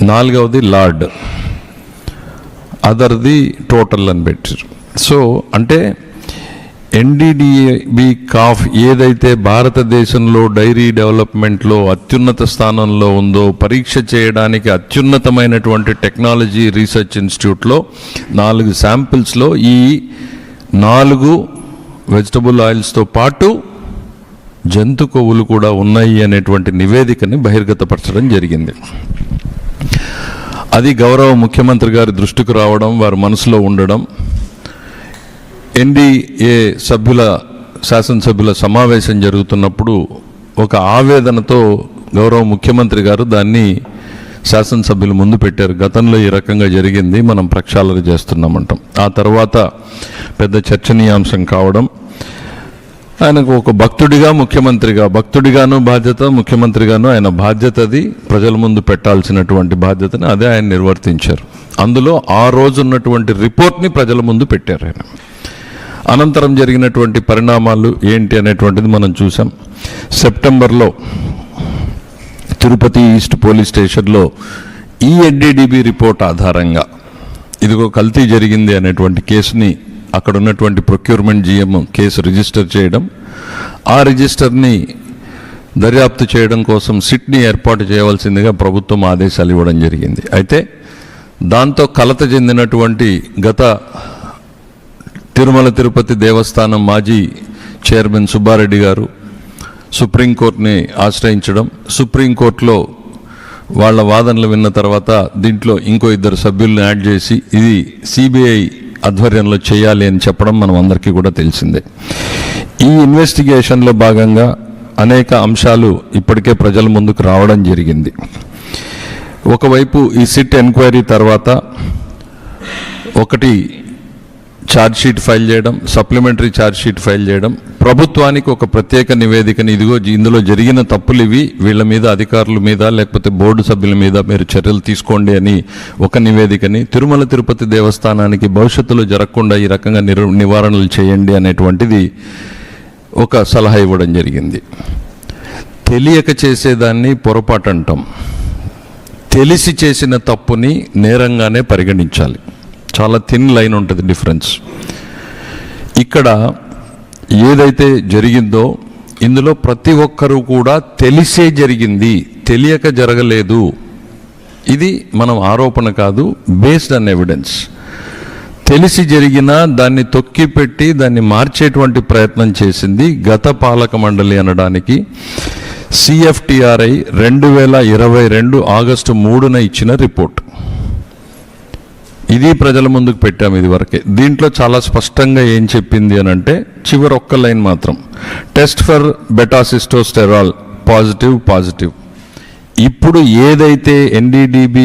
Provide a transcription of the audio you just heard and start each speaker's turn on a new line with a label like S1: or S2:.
S1: నాలుగవది lord, అదర్ది total అని పెట్టారు. సో అంటే ఎన్డీడీబీ కాఫ్ ఏదైతే భారతదేశంలో డైరీ డెవలప్మెంట్లో అత్యున్నత స్థానంలో ఉందో, పరీక్ష చేయడానికి అత్యున్నతమైనటువంటి టెక్నాలజీ రీసెర్చ్ ఇన్స్టిట్యూట్లో 4 శాంపిల్స్లో ఈ 4 వెజిటబుల్ ఆయిల్స్తో పాటు జంతు కొవ్వులు కూడా ఉన్నాయి అనేటువంటి నివేదికని బహిర్గతపరచడం జరిగింది. అది గౌరవ ముఖ్యమంత్రి గారి దృష్టికి రావడం, వారి మనసులో ఉండడం, ఎన్డీఏ శాసనసభ్యుల సమావేశం జరుగుతున్నప్పుడు ఒక ఆవేదనతో గౌరవ ముఖ్యమంత్రి గారు దాన్ని శాసనసభ్యుల ముందు పెట్టారు. గతంలో ఈ రకంగా జరిగింది, మనం ప్రక్షాళన చేస్తున్నామంటాం. ఆ తర్వాత పెద్ద చర్చనీయాంశం కావడం, ఆయనకు ఒక భక్తుడిగాను బాధ్యత, ముఖ్యమంత్రిగాను ఆయన బాధ్యతది ప్రజల ముందు పెట్టాల్సినటువంటి బాధ్యతని అదే ఆయన నిర్వర్తించారు. అందులో ఆ రోజు ఉన్నటువంటి రిపోర్ట్ని ప్రజల ముందు పెట్టారు ఆయన. అనంతరం జరిగినటువంటి పరిణామాలు ఏంటి అనేటువంటిది మనం చూసాం. సెప్టెంబర్లో తిరుపతి ఈస్ట్ పోలీస్ స్టేషన్లో ఈ ఎన్డీడీబీ రిపోర్ట్ ఆధారంగా ఇదిగో కల్తీ జరిగింది అనేటువంటి కేసుని అక్కడ ఉన్నటువంటి ప్రొక్యూర్మెంట్ జిఎం కేసు రిజిస్టర్ చేయడం, ఆ రిజిస్టర్ని దర్యాప్తు చేయడం కోసం సిట్ని ఏర్పాటు చేయవలసిందిగా ప్రభుత్వం ఆదేశాలు ఇవ్వడం జరిగింది. అయితే దాంతో కలత చెందినటువంటి గత తిరుమల తిరుపతి దేవస్థానం మాజీ చైర్మన్ సుబ్బారెడ్డి గారు సుప్రీంకోర్టుని ఆశ్రయించడం, సుప్రీంకోర్టులో వాళ్ళ వాదనలు విన్న తర్వాత దీంట్లో ఇంకో 2 సభ్యులను యాడ్ చేసి ఇది సిబిఐ ఆధ్వర్యంలో చేయాలి అని చెప్పడం మనం అందరికీ కూడా తెలిసిందే. ఈ ఇన్వెస్టిగేషన్లో భాగంగా అనేక అంశాలు ఇప్పటికే ప్రజల ముందుకు రావడం జరిగింది. ఒకవైపు ఈ సిట్ ఎంక్వైరీ తర్వాత ఒకటి ఛార్జ్షీట్ ఫైల్ చేయడం, సప్లిమెంటరీ ఛార్జ్షీట్ ఫైల్ చేయడం, ప్రభుత్వానికి ఒక ప్రత్యేక నివేదికని ఇదిగో ఇందులో జరిగిన తప్పులు ఇవి, వీళ్ళ మీద అధికారుల మీద లేకపోతే బోర్డు సభ్యుల మీద మీరు చర్యలు తీసుకోండి అని ఒక నివేదికని, తిరుమల తిరుపతి దేవస్థానానికి భవిష్యత్తులో జరగకుండా ఈ రకంగా నివారణలు చేయండి అనేటువంటిది ఒక సలహా ఇవ్వడం జరిగింది. తెలియక చేసేదాన్ని పొరపాటు అంటాం, తెలిసి చేసిన తప్పుని నేరంగానే పరిగణించాలి. చాలా థిన్ లైన్ ఉంటుంది డిఫరెన్స్. ఇక్కడ ఏదైతే జరిగిందో ఇందులో ప్రతి ఒక్కరూ కూడా తెలిసే జరిగింది, తెలియక జరగలేదు. ఇది మనం ఆరోపణ కాదు, బేస్డ్ ఆన్ ఎవిడెన్స్. తెలిసి జరిగినా దాన్ని తొక్కిపెట్టి దాన్ని మార్చేటువంటి ప్రయత్నం చేసింది గత పాలక మండలి అనడానికి సిఎఫ్టిఆర్ఐ 2022 ఆగస్టు 3న ఇచ్చిన రిపోర్ట్. ఇది ప్రజల ముందుకు పెట్టాము ఇది వరకే. దీంట్లో చాలా స్పష్టంగా ఏం చెప్పింది అని అంటే చివరి ఒక్క లైన్ మాత్రం, టెస్ట్ ఫర్ బెటాసిస్టోస్టెరాల్ పాజిటివ్. ఇప్పుడు ఏదైతే ఎన్డీడీబీ